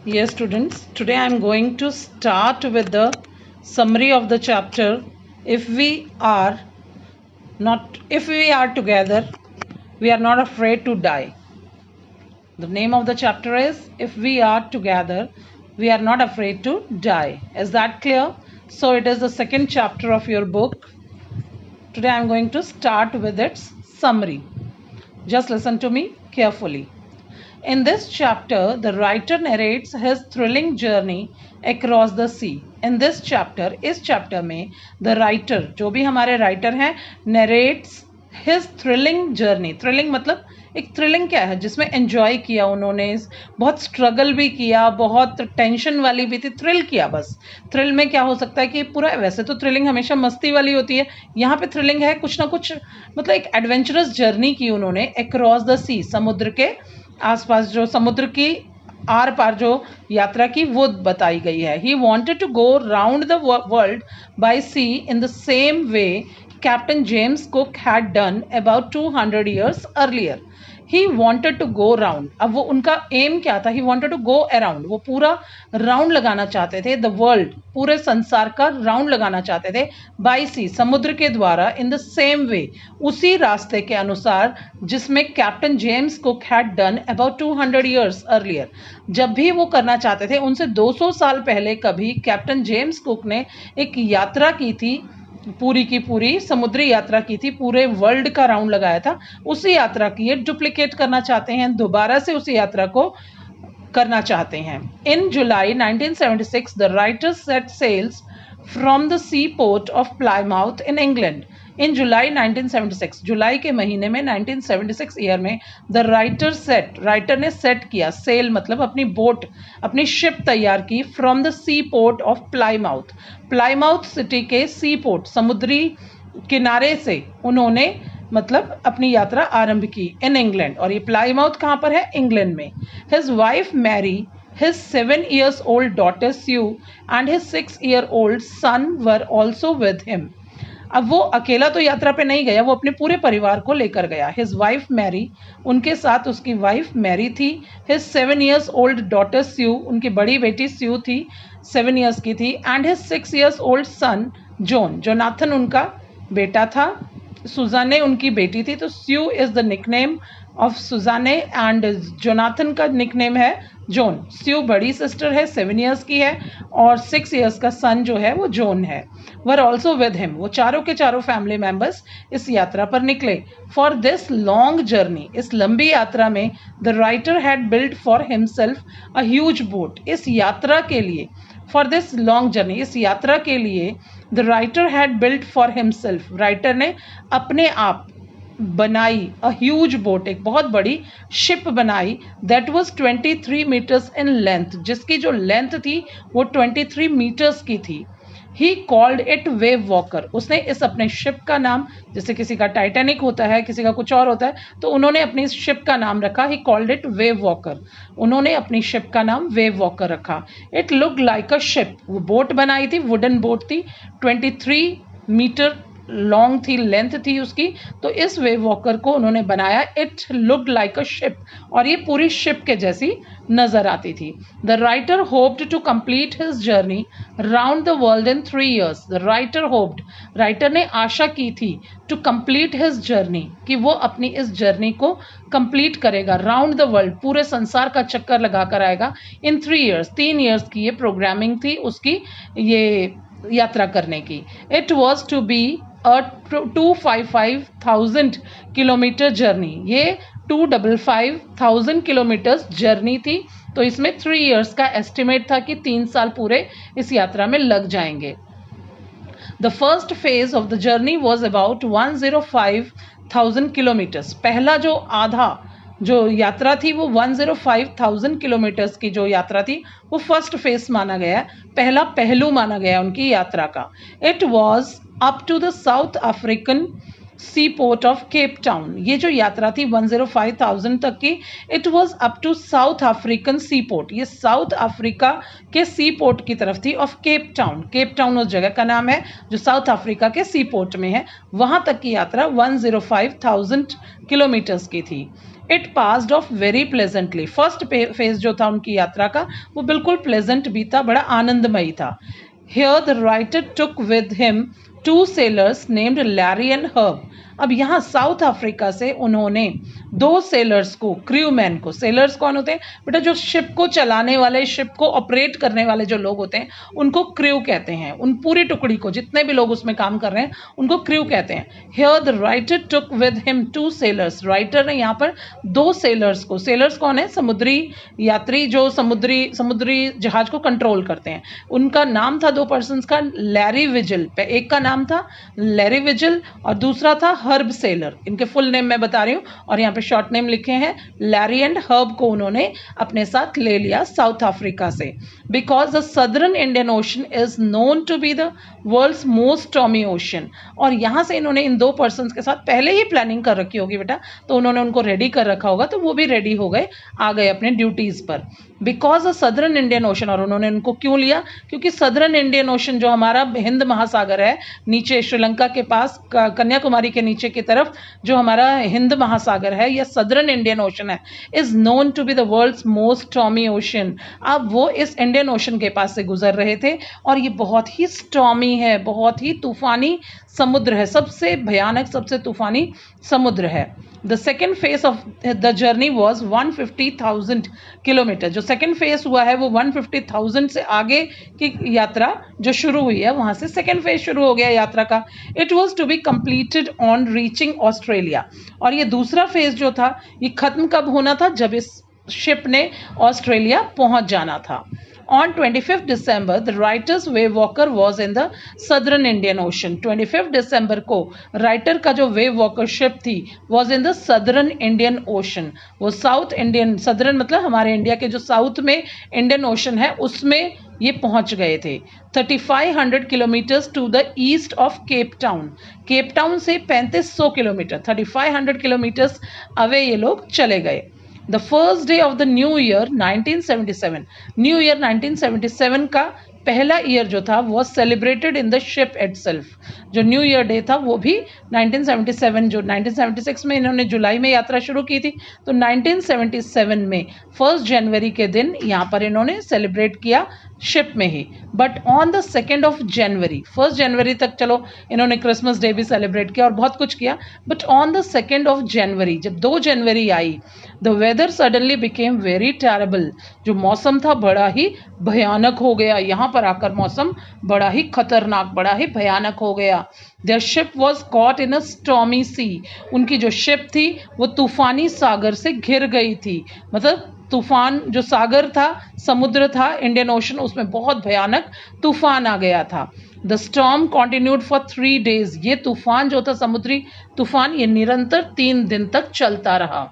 Yes, students, today I am going to start with the summary of the chapter. If we are together, we are not afraid to die. The name of the chapter is If We Are Together, We Are Not Afraid to Die. Is that clear? So it is the second chapter of your book. Today I am going to start with its summary. Just listen to me carefully. In this chapter, the writer narrates his thrilling journey across the sea. In this chapter, इस chapter में the writer, जो भी हमारे writer हैं, narrates his thrilling journey. Thrilling मतलब एक thrilling क्या है, जिसमें एंजॉय किया उन्होंने, बहुत स्ट्रगल भी किया, बहुत टेंशन वाली भी थी, थ्रिल किया. बस थ्रिल में क्या हो सकता है कि पूरा, वैसे तो थ्रिलिंग हमेशा मस्ती वाली होती है, यहाँ पे थ्रिलिंग है कुछ ना कुछ, मतलब एक एडवेंचरस जर्नी की उन्होंने अक्रॉस द सी, समुद्र के आसपास, जो समुद्र की आर पार जो यात्रा की वो बताई गई है. He wanted to go round the world by sea in the same way captain James Cook had done about 200 years earlier. He wanted to go round. अब वो उनका एम क्या था? He wanted to go around. वो पूरा round लगाना चाहते थे, द वर्ल्ड, पूरे संसार का राउंड लगाना चाहते थे, बाई सी, समुद्र के द्वारा, इन द सेम वे, उसी रास्ते के अनुसार जिसमें captain James Cook had done about 200 years earlier. जब भी वो करना चाहते थे, उनसे 200 साल पहले कभी कैप्टन जेम्स कुक ने एक यात्रा की थी, पूरी की पूरी समुद्री यात्रा की थी, पूरे वर्ल्ड का राउंड लगाया था. उसी यात्रा की ये डुप्लीकेट करना चाहते हैं, दोबारा से उसी यात्रा को करना चाहते हैं. In July 1976 the writers set sails from the sea port of Plymouth in England. In July 1976, July के महीने में 1976 ईयर में द राइटर ने सेट किया, सेल मतलब अपनी बोट, अपनी शिप तैयार की, from the sea port of Plymouth, Plymouth city के सी पोर्ट, समुद्री किनारे से उन्होंने मतलब अपनी यात्रा आरंभ की, इन इंग्लैंड. और ये प्लाईमाउथ कहाँ पर है? इंग्लैंड में. His wife Mary, his 7 years old daughter Sue and his 6 year old son were also with him. अब वो अकेला तो यात्रा पे नहीं गया, वो अपने पूरे परिवार को लेकर गया. हिज वाइफ मैरी, उनके साथ उसकी वाइफ मैरी थी. His 7 years old daughter Sue, उनकी बड़ी बेटी स्यू थी, 7 years की थी. And his 6 years old son John, Jonathan उनका बेटा था. सुजाने उनकी बेटी थी. तो Sue is the nickname of Suzanne and Jonathan का निकनेम है जॉन. स्यू बड़ी सिस्टर है, 7 years की है, और 6 years का सन जो है वो जॉन है. वर ऑल्सो विद हिम, वो चारों के चारों फैमिली मेंबर्स इस यात्रा पर निकले. फॉर दिस लॉन्ग जर्नी, इस लंबी यात्रा में the writer had build for himself a huge boat. इस यात्रा के लिए, फॉर दिस लॉन्ग जर्नी, इस यात्रा के लिए the writer had build for himself, writer ने अपने आप बनाई अ ह्यूज बोट, एक बहुत बड़ी शिप बनाई, that was 23 meters in length, जिसकी जो लेंथ थी वो 23 meters की थी. He called it wave walker, उसने इस अपने शिप का नाम, जैसे किसी का टाइटैनिक होता है, किसी का कुछ और होता है, तो उन्होंने अपनी शिप का नाम रखा, he called it wave walker, उन्होंने अपनी शिप का नाम वेव वॉकर रखा. It look like a ship, वो बोट बनाई थी, वुडन बोट थी, 23 meter लॉन्ग थी, लेंथ थी उसकी. तो इस वेव वॉकर को उन्होंने बनाया, it looked like a ship, और ये पूरी शिप के जैसी नजर आती थी. The writer hoped to complete his journey round the world in 3 years. The writer hoped, writer ने आशा की थी, टू कंप्लीट हिज जर्नी, कि वो अपनी इस जर्नी को कंप्लीट करेगा, राउंड द वर्ल्ड, पूरे संसार का चक्कर लगा कर आएगा, इन 3 years, 3 years की ये प्रोग्रामिंग थी उसकी, ये यात्रा करने की. It was to be a 255,000 kilometre journey, ये 255,000 किलोमीटर्स जर्नी थी. तो इसमें 3 years का एस्टिमेट था कि 3 साल पूरे इस यात्रा में लग जाएंगे. The first phase of the journey was about 105,000 kilometres. पहला जो आधा जो यात्रा थी वो 105,000 किलोमीटर्स की जो यात्रा थी वो फर्स्ट फेज माना गया, पहला पहलू माना गया उनकी यात्रा का. It was up to the South African sea port of Cape Town. ये जो यात्रा थी 105,000 तक की, it was up to South African sea port, ये साउथ अफ्रीका के सी पोर्ट की तरफ थी, of Cape Town. Cape Town उस जगह का नाम है जो साउथ अफ्रीका के सी पोर्ट में है. वहां तक की यात्रा 105,000 किलोमीटर्स की थी. It passed of very pleasantly. First phase जो था उनकी यात्रा का वो बिल्कुल प्लेजेंट बीता, बड़ा आनंदमयी था। Here the writer took with him 2 sailors named Larry and herb. अब यहाँ साउथ अफ्रीका से उन्होंने 2 सेलर्स को, क्रू मैन को, सेलर्स कौन होते हैं बेटा, जो शिप को चलाने वाले, शिप को ऑपरेट करने वाले जो लोग होते हैं उनको क्रू कहते हैं। उन पूरी टुकड़ी को, जितने भी लोग उसमें काम कर रहे हैं उनको क्रू कहते हैं। Here the writer took with him 2 sailors। Writer ने यहाँ पर 2 सेलर्स को, सेलर्स कौन है, समुद्री यात्री जो समुद्री जहाज को कंट्रोल करते हैं, उनका नाम था 2 पर्सन का, लैरी विजिल। एक का नाम था लैरी विजिल और दूसरा था हर्ब सेलर। इनके फुल नेम मैं बता रही हूँ और यहाँ पे शॉर्ट नेम लिखे हैं। लैरी एंड हर्ब को उन्होंने अपने साथ ले लिया साउथ अफ्रीका से। Because the southern Indian Ocean is known to be the world's most stormy ocean. और यहाँ से इन्होंने इन 2 पर्सन के साथ पहले ही प्लानिंग कर रखी होगी बेटा, तो उन्होंने उनको रेडी कर रखा होगा, तो वो भी रेडी हो गए, आ गए अपने ड्यूटीज पर। Because the southern Indian ocean, और उन्होंने उनको क्यों लिया, क्योंकि सदर्न इंडियन ओशन जो हमारा हिंद महासागर है, नीचे श्रीलंका के पास कन्याकुमारी के नीचे की तरफ जो हमारा हिंद महासागर है, यह सदर्न इंडियन ओशन है, is known to be the world's most stormy ocean. अब वो इस इंडियन ओशन के पास से गुजर रहे थे और ये बहुत ही स्टॉर्मी है, बहुत ही तूफानी समुद्र है, सबसे भयानक, सबसे तूफानी समुद्र है। The second phase of the journey was 150,000 kilometre. जो सेकेंड फेज हुआ है वो 150,000 से आगे की यात्रा जो शुरू हुई है, वहां से सेकेंड फेज शुरू हो गया यात्रा का। It was to be completed on reaching Australia. और ये दूसरा फेज जो था ये खत्म कब होना था, जब इस शिप ने ऑस्ट्रेलिया पहुंच जाना था। On 25th December, the writer's wave walker was in the Southern Indian Ocean. 25th December को राइटर का जो वेव वॉकर शिप थी was in the Southern Indian Ocean. वो साउथ इंडियन, सदर्न मतलब हमारे इंडिया के जो साउथ में इंडियन ओशन है उसमें ये पहुंच गए थे। 3500 kilometres to the east of Cape Town. Cape Town से 3500 किलोमीटर, 3500 किलोमीटर्स अवे ये लोग चले गए। The first day of the new year 1977, new year 1977 का पहला ईयर जो था वो celebrated in the ship itself. जो न्यू ईयर डे था वो भी 1977, जो 1976 में इन्होंने जुलाई में यात्रा शुरू की थी, तो 1977 में 1 जनवरी के दिन यहाँ पर इन्होंने सेलिब्रेट किया शिप में ही। But on the 2nd of January, 1 जनवरी तक चलो इन्होंने क्रिसमस डे भी सेलिब्रेट किया और बहुत कुछ किया, but on the 2nd of January, जब 2 जनवरी आई, the weather suddenly became very terrible. जो मौसम था बड़ा ही भयानक हो गया, यहाँ पर आकर मौसम बड़ा ही खतरनाक, बड़ा ही भयानक हो गया। Their ship was caught in a stormy sea. उनकी जो शिप थी वो तूफानी सागर से घिर गई थी, मतलब तूफान जो सागर था, समुद्र था इंडियन ओशन, उसमें बहुत भयानक तूफान आ गया था। The storm continued for 3 days। ये तूफान जो था, समुद्री तूफान, ये निरंतर 3 दिन तक चलता रहा।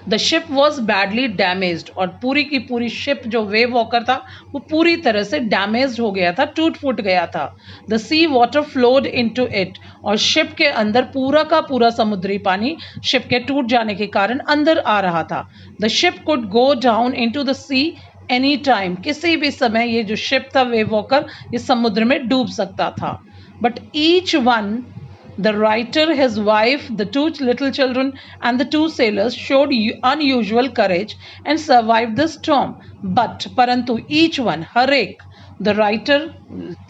The ship was badly damaged. और पूरी की पूरी शिप जो वेव वॉकर था वो पूरी तरह से डैमेज्ड हो गया था, टूट फूट गया था। The sea water flowed into it. और शिप के अंदर पूरा का पूरा समुद्री पानी शिप के टूट जाने के कारण अंदर आ रहा था। The ship could go down into the see any time. किसी भी समय ये जो शिप था वेव वॉकर, ये समुद्र में डूब सकता था। But each one, the writer, his wife, the 2 little children and the 2 sailors showed unusual courage and survived the storm. But परंतु each one, हर एक, the writer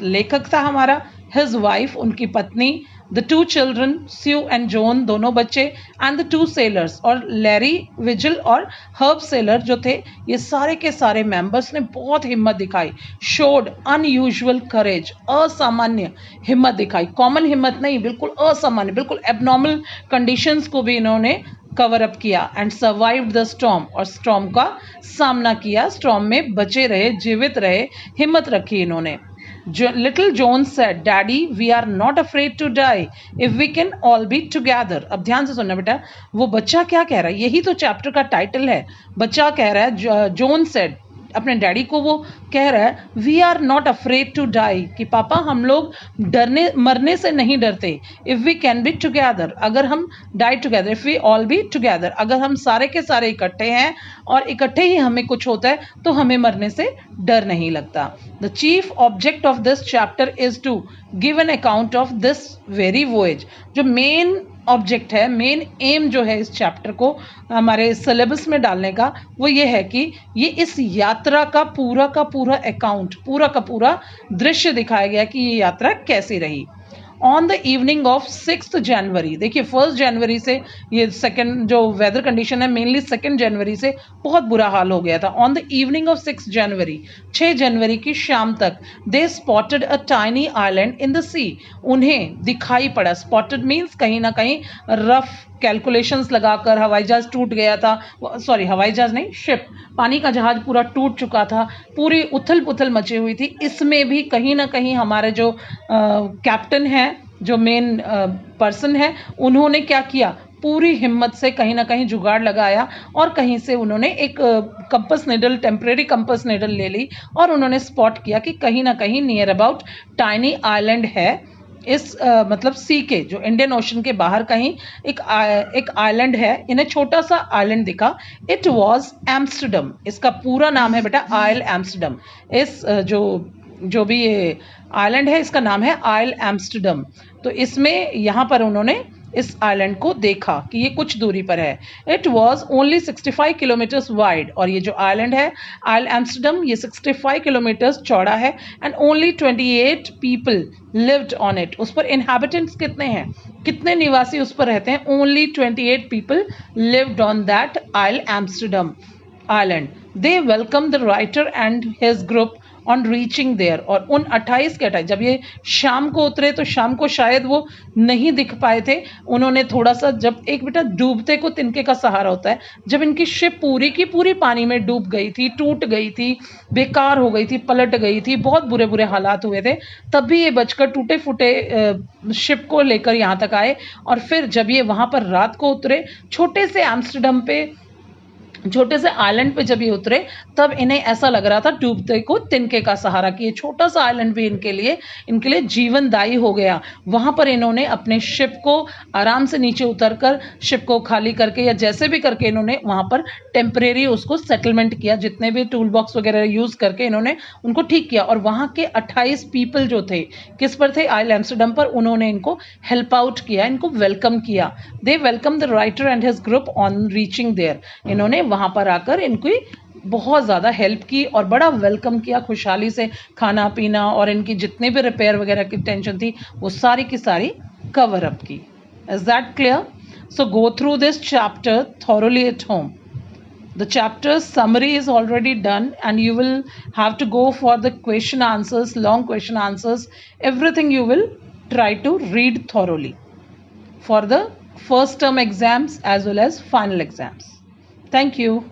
लेखक था हमारा, his wife उनकी पत्नी, the 2 children Sue and John दोनों बच्चे, and the 2 sailors और लैरी विजिल और हर्ब सेलर जो थे, ये सारे के सारे मेंबर्स ने बहुत हिम्मत दिखाई। showed unusual courage, असामान्य हिम्मत दिखाई, कॉमन हिम्मत नहीं, बिल्कुल असामान्य, बिल्कुल एबनॉर्मल कंडीशंस को भी इन्होंने कवर अप किया। एंड सर्वाइव्ड द स्टॉर्म, और स्टॉर्म का सामना किया, स्टॉर्म में बचे रहे, जीवित रहे, हिम्मत रखी इन्होंने। Little John said, Daddy, we are not afraid to die if we can all be together. अब ध्यान से सुनना बेटा, वो बच्चा क्या कह रहा है, यही तो चैप्टर का टाइटल है। बच्चा कह रहा है, जॉन सेड, अपने डैडी को वो कह रहा है, we are not afraid to die, कि पापा हम लोग डरने मरने से नहीं डरते। If we can be together, अगर हम die together, if we all be together, अगर हम सारे के सारे इकट्ठे हैं और इकट्ठे ही हमें कुछ होता है तो हमें मरने से डर नहीं लगता। The chief object of this chapter is to give an account of this very voyage. जो मेन ऑब्जेक्ट है, मेन एम जो है इस चैप्टर को हमारे सिलेबस में डालने का, वो ये है कि ये इस यात्रा का पूरा अकाउंट, पूरा का पूरा दृश्य दिखाया गया कि ये यात्रा कैसी रही। On the evening of 6 January, देखिए 1 जनवरी से ये सेकंड जो वेदर कंडीशन है मेनली 2 जनवरी से बहुत बुरा हाल हो गया था। On the evening of 6 January, 6 जनवरी की शाम तक, they spotted a tiny island in the sea, उन्हें दिखाई पड़ा, स्पॉटेड मीन्स कहीं ना कहीं रफ कैलकुलेशंस लगाकर, हवाई जहाज टूट गया था, सॉरी हवाई जहाज नहीं, शिप, पानी का जहाज पूरा टूट चुका था, पूरी उथल पुथल मची हुई थी। इसमें भी कहीं ना कहीं हमारे जो कैप्टन है, जो मेन पर्सन है, उन्होंने क्या किया, पूरी हिम्मत से कहीं ना कहीं जुगाड़ लगाया और कहीं से उन्होंने एक compass needle, temporary compass needle ले ली और उन्होंने स्पॉट किया कि कहीं ना कहीं नियर अबाउट टाइनी आइलैंड है, इस मतलब सी के जो इंडियन ओशन के बाहर कहीं एक आइलैंड है, इन्हें छोटा सा आइलैंड दिखा। इट वाज एम्स्टरडम, इसका पूरा नाम है बेटा आइल एम्स्टरडम। इस जो भी ये आइलैंड है इसका नाम है आइल एम्स्टरडम। तो इसमें यहाँ पर उन्होंने इस आइलैंड को देखा कि ये कुछ दूरी पर है। It was only 65 kilometres wide, और ये जो आइलैंड है आइल एम्स्टरडम, ये 65 किलोमीटर्स चौड़ा है। And only 28 people lived on it, उस पर इनहैबिटेंट्स कितने हैं, कितने निवासी उस पर रहते हैं, only 28 people lived on that isle Amsterdam island. They welcome the writer and his group on reaching there, और उन 28 के 28 जब ये शाम को उतरे तो शाम को शायद वो नहीं दिख पाए थे, उन्होंने थोड़ा सा, जब एक बेटा डूबते को तिनके का सहारा होता है, जब इनकी शिप पूरी की पूरी पानी में डूब गई थी, टूट गई थी, बेकार हो गई थी, पलट गई थी, बहुत बुरे बुरे हालात हुए थे, तब भी ये बचकर टूटे फूटे शिप को लेकर यहाँ तक आए। और फिर जब ये वहाँ पर रात को उतरे, छोटे से एम्स्टरडम पे, छोटे से आइलैंड पे जब ये उतरे, तब इन्हें ऐसा लग रहा था डूबते को तिनके का सहारा, कि ये छोटा सा आइलैंड भी इनके लिए जीवनदायी हो गया। वहां पर इन्होंने अपने शिप को आराम से नीचे उतरकर, शिप को खाली करके या जैसे भी करके इन्होंने वहां पर टेम्परेरी उसको सेटलमेंट किया, जितने भी टूल बॉक्स वगैरह यूज करके इन्होंने उनको ठीक किया। और वहां के 28 पीपल जो थे, किस पर थे, आइल एम्स्टरडम पर, उन्होंने इनको हेल्प आउट किया, इनको वेलकम किया। They welcome the writer and his group on reaching there, इन्होंने वहां पर आकर इनकी बहुत ज़्यादा हेल्प की और बड़ा वेलकम किया, खुशहाली से खाना पीना और इनकी जितने भी रिपेयर वगैरह की टेंशन थी वो सारी की सारी कवर अप की। Is that clear? So go through this chapter thoroughly at home. The chapter's summary is already done and you will have to go for the question answers, long question answers, everything you will try to read thoroughly for the first term exams as well as final exams. Thank you.